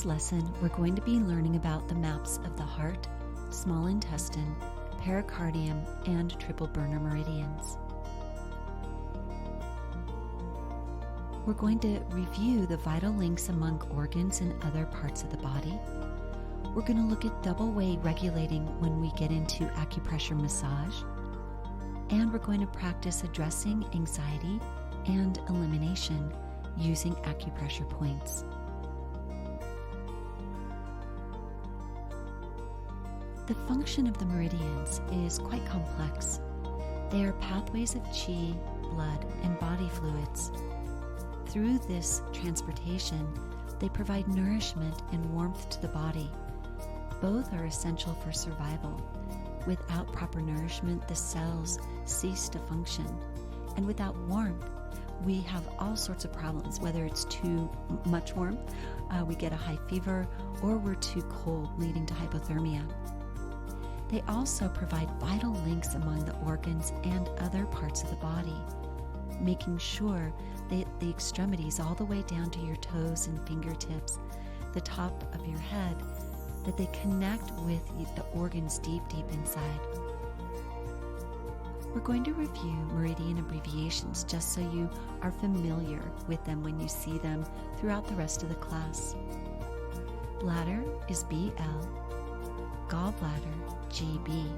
this lesson, we're going to be learning about the maps of the heart, small intestine, pericardium, and triple burner meridians. We're going to review the vital links among organs and other parts of the body. We're going to look at double way regulating when we get into acupressure massage. And we're going to practice addressing anxiety and elimination using acupressure points. The function of the meridians is quite complex. They are pathways of qi, blood, and body fluids. Through this transportation, they provide nourishment and warmth to the body. Both are essential for survival. Without proper nourishment, the cells cease to function. And without warmth, we have all sorts of problems, whether it's too much warmth, we get a high fever, or we're too cold, leading to hypothermia. They also provide vital links among the organs and other parts of the body, making sure that the extremities all the way down to your toes and fingertips, the top of your head, that they connect with the organs deep inside. We're going to review meridian abbreviations just so you are familiar with them when you see them throughout the rest of the class. Bladder is BL, gallbladder GB,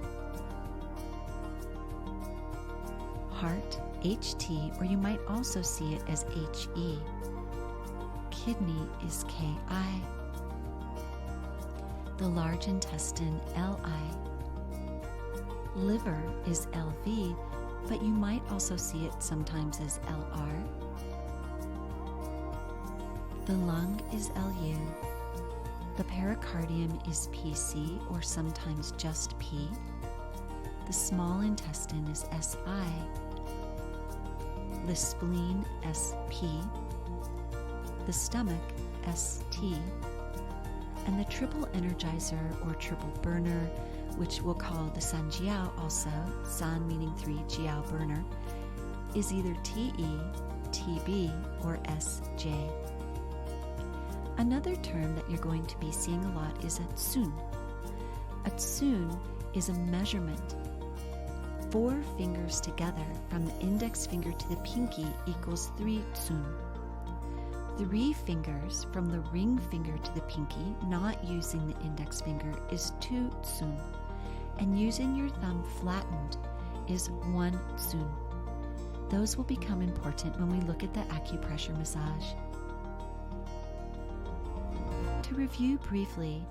heart HT, or you might also see it as HE, kidney is KI, the large intestine LI, liver is LV, but you might also see it sometimes as LR. The lung is LU. The pericardium is PC, or sometimes just P. The small intestine is SI. The spleen SP. The stomach ST. And the triple energizer or triple burner, which we'll call the San Jiao also, San meaning 3, Jiao burner, is either TE, TB, or SJ. Another term that you're going to be seeing a lot is a tsun. A tsun is a measurement. 4 fingers together from the index finger to the pinky equals 3 tsun. 3 fingers from the ring finger to the pinky, not using the index finger, is 2 tsun. And using your thumb flattened is 1 tsun. Those will become important when we look at the acupressure massage. To review briefly,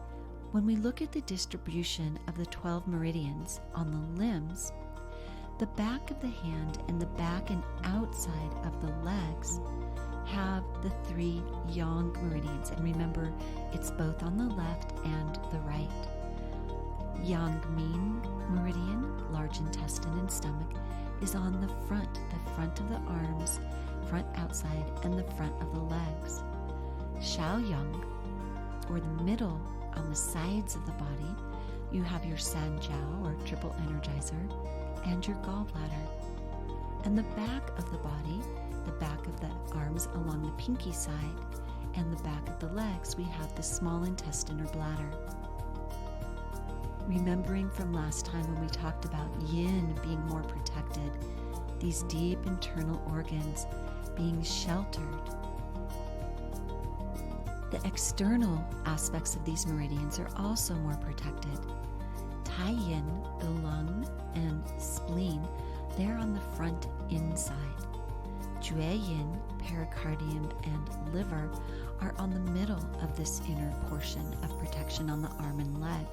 when we look at the distribution of the 12 meridians on the limbs, the back of the hand and the back and outside of the legs have the 3 yang meridians. And remember, it's both on the left and the right. Yang Ming meridian, large intestine and stomach, is on the front of the arms, front outside, and the front of the legs. Xiao Yang, or the middle on the sides of the body, you have your San Jiao or triple energizer and your gallbladder. And the back of the body, the back of the arms along the pinky side, and the back of the legs, we have the small intestine or bladder. Remembering from last time when we talked about yin being more protected, these deep internal organs being sheltered. The external aspects of these meridians are also more protected. Tai yin, the lung and spleen, they're on the front inside. Jue yin, pericardium and liver, are on the middle of this inner portion of protection on the arm and leg.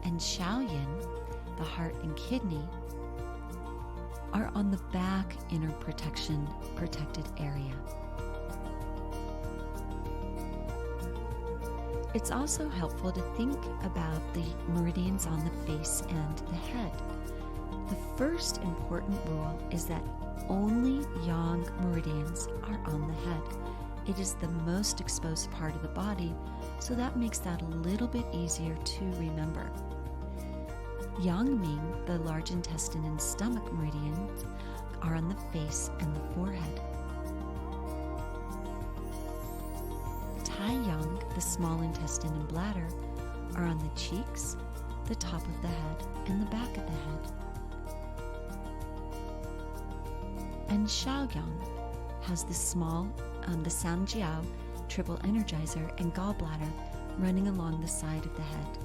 And Xiao yin, the heart and kidney, are on the back inner protected area. It's also helpful to think about the meridians on the face and the head. The first important rule is that only yang meridians are on the head. It is the most exposed part of the body, so that makes that a little bit easier to remember. Yang Ming, the large intestine and stomach meridians, are on the face and the forehead. taiyang, the small intestine and bladder, are on the cheeks, the top of the head, and the back of the head. And Shaoyang has the Jiao, triple energizer, and gallbladder running along the side of the head.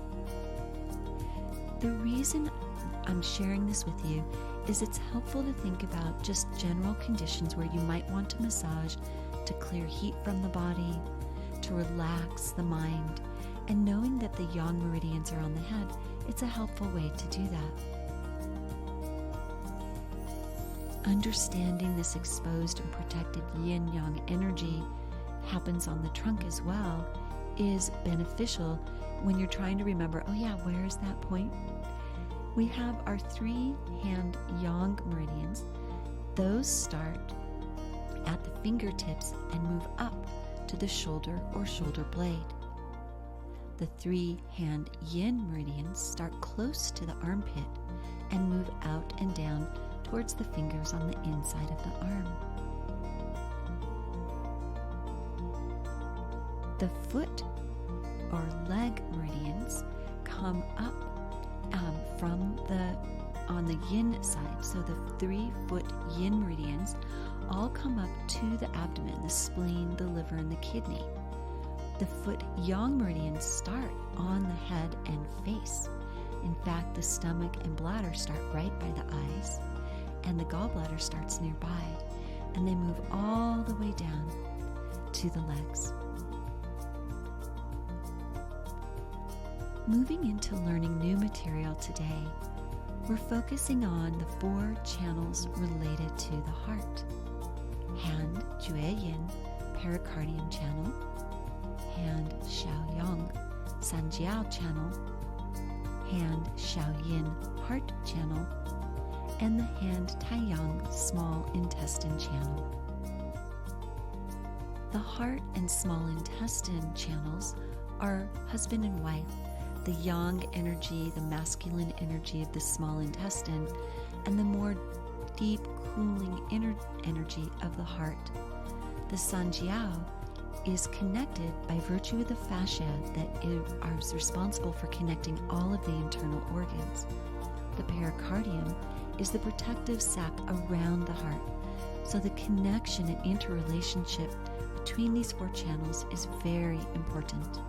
The reason I'm sharing this with you is it's helpful to think about just general conditions where you might want to massage to clear heat from the body, to relax the mind, and knowing that the yang meridians are on the head, it's a helpful way to do that. Understanding this exposed and protected yin-yang energy happens on the trunk as well is beneficial when you're trying to remember, oh yeah, where is that point? We have our 3 hand yang meridians. Those start at the fingertips and move up to the shoulder or shoulder blade. The 3 hand yin meridians start close to the armpit and move out and down towards the fingers on the inside of the arm. The foot or leg meridians come up on the yin side. So the 3 foot yin meridians all come up to the abdomen, the spleen, the liver, and the kidney. The foot yang meridians start on the head and face. In fact, the stomach and bladder start right by the eyes, and the gallbladder starts nearby, and they move all the way down to the legs. Moving into learning new material today, we're focusing on the 4 channels related to the heart. Hand Jiao Pericardium channel, hand Shaoyang Jiao channel, hand Shaoyin heart channel, and the hand taiyang small intestine channel. The heart and small intestine channels are husband and wife, the yang energy, the masculine energy of the small intestine, and the more deep, cooling inner energy of the heart. The Jiao is connected by virtue of the fascia that is responsible for connecting all of the internal organs. The pericardium is the protective sac around the heart. So the connection and interrelationship between these 4 channels is very important.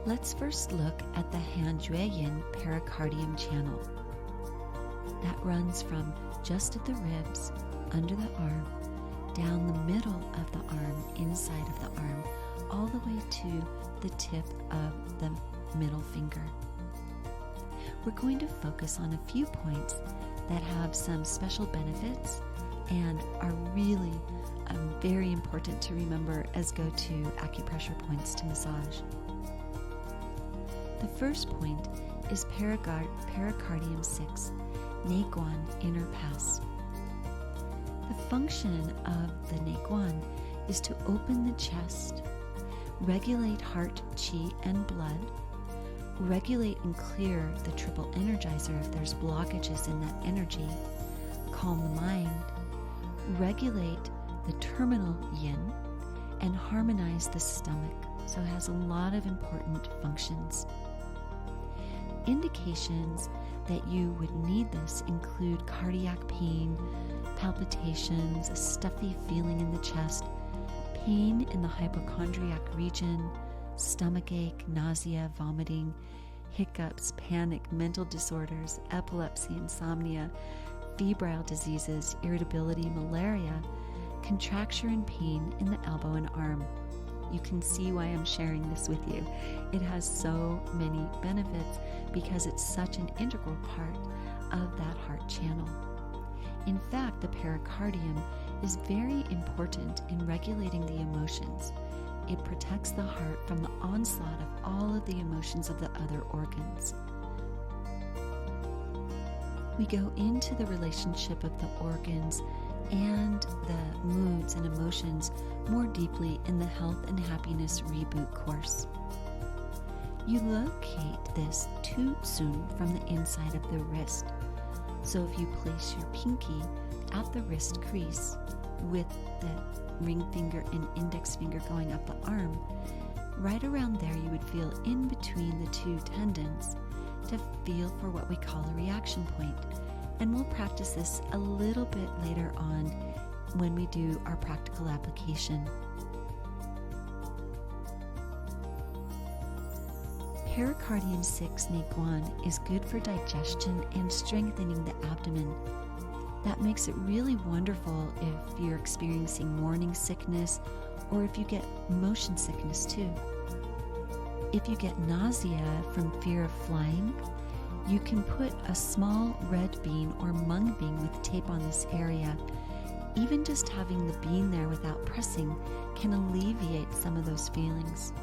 Let's first look at the hand Jiao pericardium channel. That runs from just at the ribs, under the arm, down the middle of the arm, inside of the arm, all the way to the tip of the middle finger. We're going to focus on a few points that have some special benefits and are really very important to remember as go-to acupressure points to massage. The first point is Pericardium 6, Neiguan Inner Pass. The function of the Neiguan is to open the chest, regulate heart, chi, and blood, regulate and clear the triple energizer if there's blockages in that energy, calm the mind, regulate the terminal yin, and harmonize the stomach. So it has a lot of important functions. Indications that you would need this include cardiac pain, palpitations, a stuffy feeling in the chest, pain in the hypochondriac region, stomachache, nausea, vomiting, hiccups, panic, mental disorders, epilepsy, insomnia, febrile diseases, irritability, malaria, contracture and pain in the elbow and arm. You can see why I'm sharing this with you. It has so many benefits because it's such an integral part of that heart channel. In fact, the pericardium is very important in regulating the emotions. It protects the heart from the onslaught of all of the emotions of the other organs. We go into the relationship of the organs and the moods and emotions more deeply in the Health and Happiness Reboot course. You locate this too soon from the inside of the wrist. So if you place your pinky at the wrist crease, with the ring finger and index finger going up the arm, right around there you would feel in between the two tendons to feel for what we call a reaction point. And we'll practice this a little bit later on when we do our practical application. Pericardium 6 Neiguan is good for digestion and strengthening the abdomen. That makes it really wonderful if you're experiencing morning sickness or if you get motion sickness too. If you get nausea from fear of flying, you can put a small red bean or mung bean with tape on this area. Even just having the bean there without pressing can alleviate some of those feelings.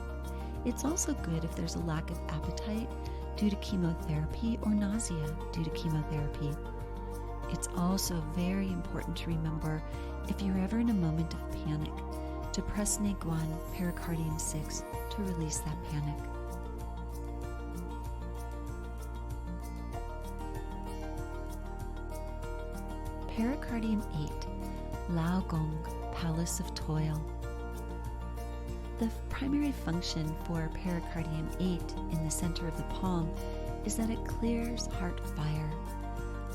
It's also good if there's a lack of appetite due to chemotherapy or nausea due to chemotherapy. It's also very important to remember, if you're ever in a moment of panic, to press Neiguan Pericardium 6 to release that panic. Pericardium 8, Lao Gong, Palace of Toil. The primary function for Pericardium 8 in the center of the palm is that it clears heart fire,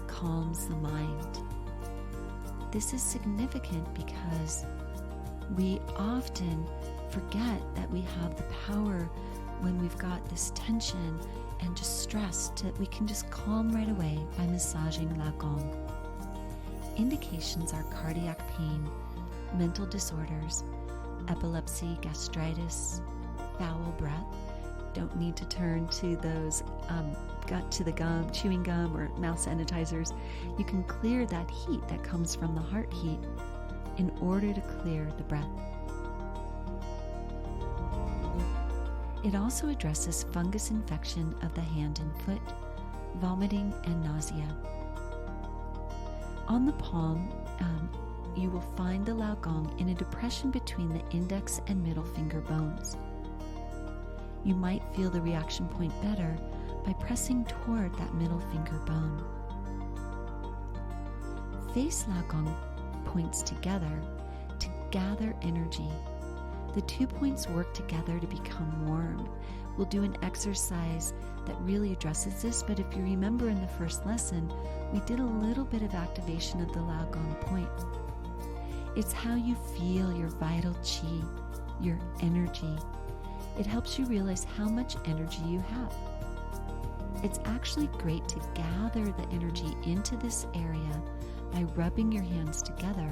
calms the mind. This is significant because we often forget that we have the power when we've got this tension and just stress that we can just calm right away by massaging Lao Gong. Indications are cardiac pain, mental disorders, epilepsy, gastritis, foul breath. Don't need to turn to those chewing gum or mouth sanitizers. You can clear that heat that comes from the heart heat in order to clear the breath. It also addresses fungus infection of the hand and foot, vomiting, and nausea. On the palm, you will find the Lao Gong in a depression between the index and middle finger bones. You might feel the reaction point better by pressing toward that middle finger bone. Face Lao Gong points together to gather energy. The 2 points work together to become warm. We'll do an exercise that really addresses this, but if you remember in the first lesson, we did a little bit of activation of the Lao Gong point. It's how you feel your vital qi, your energy. It helps you realize how much energy you have. It's actually great to gather the energy into this area by rubbing your hands together,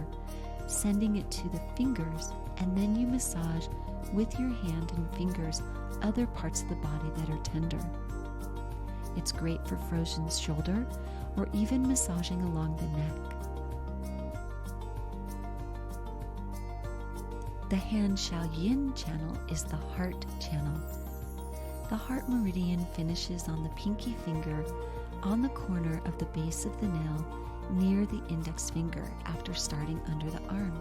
sending it to the fingers, and then you massage with your hand and fingers other parts of the body that are tender. It's great for frozen shoulder or even massaging along the neck. The Han Shao Yin channel is the heart channel. The heart meridian finishes on the pinky finger on the corner of the base of the nail near the index finger after starting under the arm.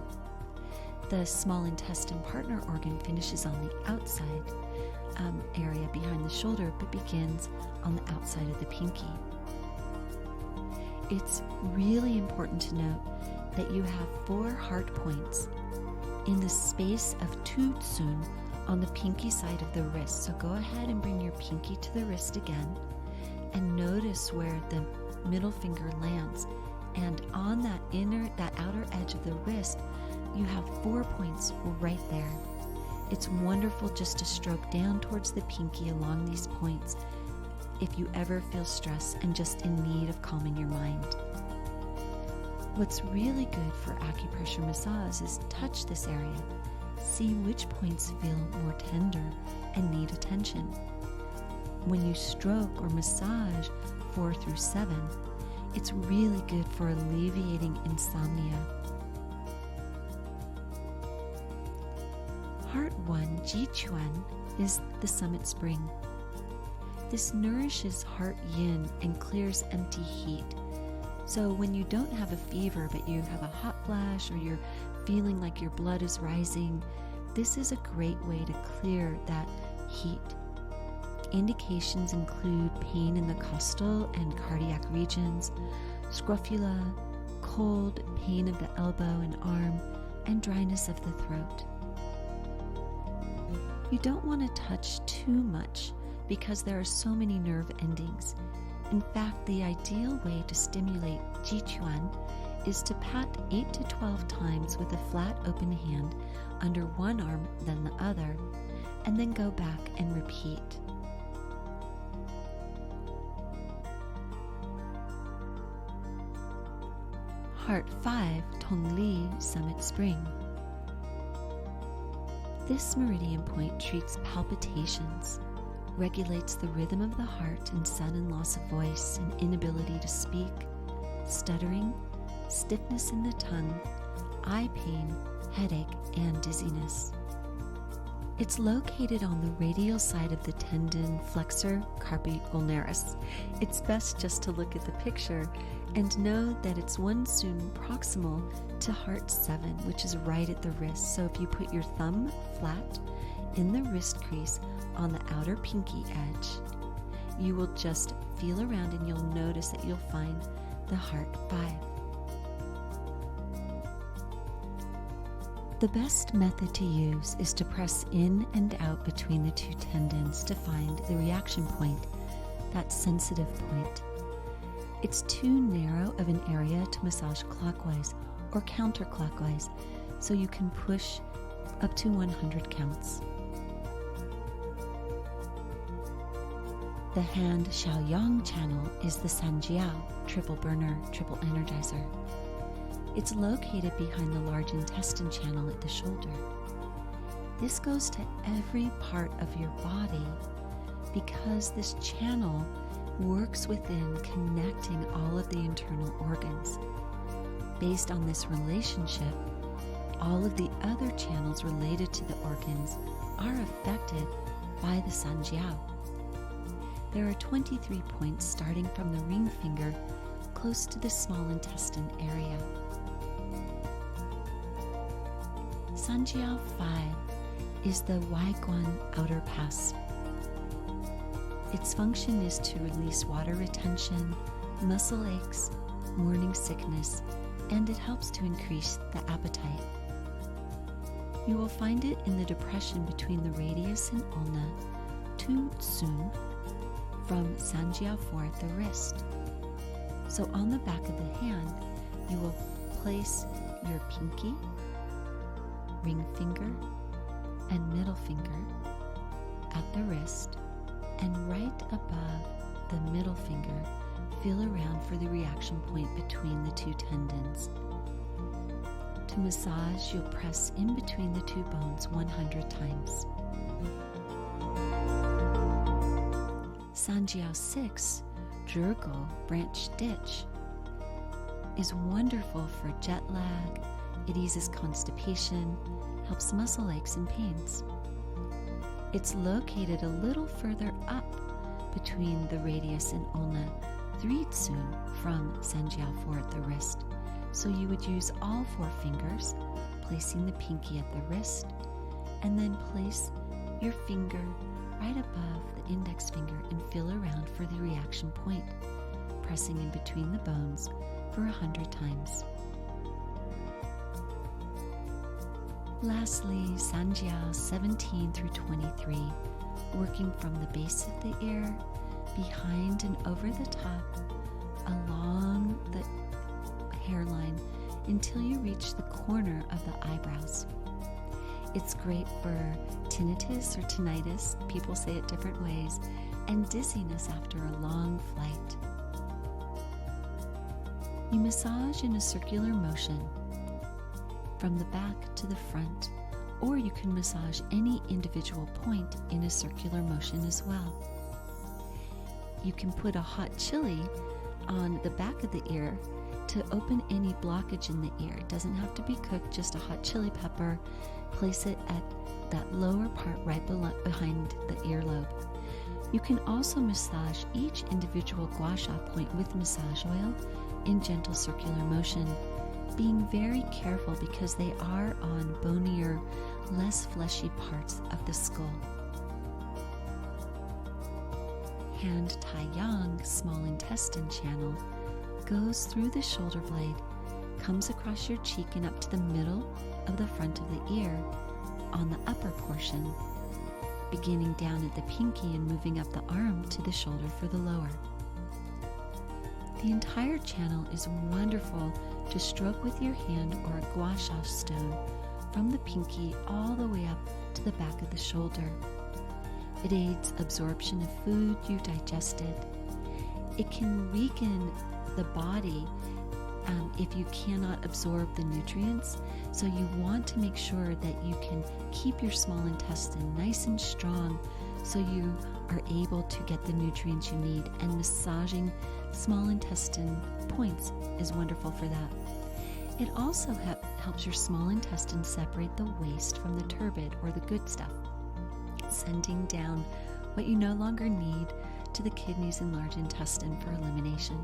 The small intestine partner organ finishes on the outside area behind the shoulder, but begins on the outside of the pinky. It's really important to note that you have 4 heart points in the space of Tu Tsun on the pinky side of the wrist. So go ahead and bring your pinky to the wrist again and notice where the middle finger lands. And on that outer edge of the wrist, you have 4 points right there. It's wonderful just to stroke down towards the pinky along these points if you ever feel stress and just in need of calming your mind. What's really good for acupressure massage is touch this area. See which points feel more tender and need attention. When you stroke or massage 4 through 7, it's really good for alleviating insomnia. Heart 1, Jichuan, is the summit spring. This nourishes heart yin and clears empty heat. So when you don't have a fever but you have a hot flash or you're feeling like your blood is rising, this is a great way to clear that heat. Indications include pain in the costal and cardiac regions, scrofula, cold, pain of the elbow and arm, and dryness of the throat. You don't want to touch too much because there are so many nerve endings. In fact, the ideal way to stimulate Jichuan is to pat 8 to 12 times with a flat open hand under one arm then the other, and then go back and repeat. Heart 5, Tongli Summit Spring. This meridian point treats palpitations, regulates the rhythm of the heart and sudden loss of voice and inability to speak, stuttering, stiffness in the tongue, eye pain, headache, and dizziness. It's located on the radial side of the tendon flexor carpi ulnaris. It's best just to look at the picture and know that it's one soon proximal to heart 7, which is right at the wrist. So if you put your thumb flat in the wrist crease on the outer pinky edge, you will just feel around and you'll notice that you'll find the heart 5. The best method to use is to press in and out between the two tendons to find the reaction point, that sensitive point. It's too narrow of an area to massage clockwise or counterclockwise, so you can push up to 100 counts. The hand Xiaoyang channel is the Jiao, triple burner, triple energizer. It's located behind the large intestine channel at the shoulder. This goes to every part of your body because this channel works within connecting all of the internal organs. Based on this relationship, all of the other channels related to the organs are affected by the Jiao. There are 23 points starting from the ring finger close to the small intestine area. Jiao 5 is the Waiguan outer pass. Its function is to release water retention, muscle aches, morning sickness, and it helps to increase the appetite. You will find it in the depression between the radius and ulna, Tu Tsun, from Jiao 4 at the wrist. So on the back of the hand, you will place your pinky, ring finger, and middle finger at the wrist, and right above the middle finger, feel around for the reaction point between the two tendons. To massage, you'll press in between the two bones 100 times. Jiao 6, Zhurgo branch ditch, is wonderful for jet lag. It eases constipation, helps muscle aches and pains. It's located a little further up between the radius and ulna, 3 Tsun from Jiao 4 at the wrist. So you would use all 4 fingers, placing the pinky at the wrist, and then place your finger right above the index finger and feel around for the reaction point, pressing in between the bones for 100 times. Lastly, Jiao 17 through 23, working from the base of the ear, behind and over the top, along the hairline until you reach the corner of the eyebrows. It's great for tinnitus or tinnitus, people say it different ways, and dizziness after a long flight. You massage in a circular motion from the back to the front, or you can massage any individual point in a circular motion as well. You can put a hot chili on the back of the ear to open any blockage in the ear. It doesn't have to be cooked, just a hot chili pepper. Place it at that lower part right behind the earlobe. You can also massage each individual gua sha point with massage oil in gentle circular motion, being very careful because they are on bonier, less fleshy parts of the skull. Hand Taiyang small intestine channel goes through the shoulder blade, comes across your cheek and up to the middle of the front of the ear on the upper portion, beginning down at the pinky and moving up the arm to the shoulder for the lower. The entire channel is wonderful to stroke with your hand or a gua sha stone from the pinky all the way up to the back of the shoulder. It aids absorption of food you digested. It can weaken the body if you cannot absorb the nutrients, so you want to make sure that you can keep your small intestine nice and strong so you are able to get the nutrients you need, and massaging small intestine points is wonderful for that. It also helps your small intestine separate the waste from the turbid or the good stuff, sending down what you no longer need to the kidneys and large intestine for elimination.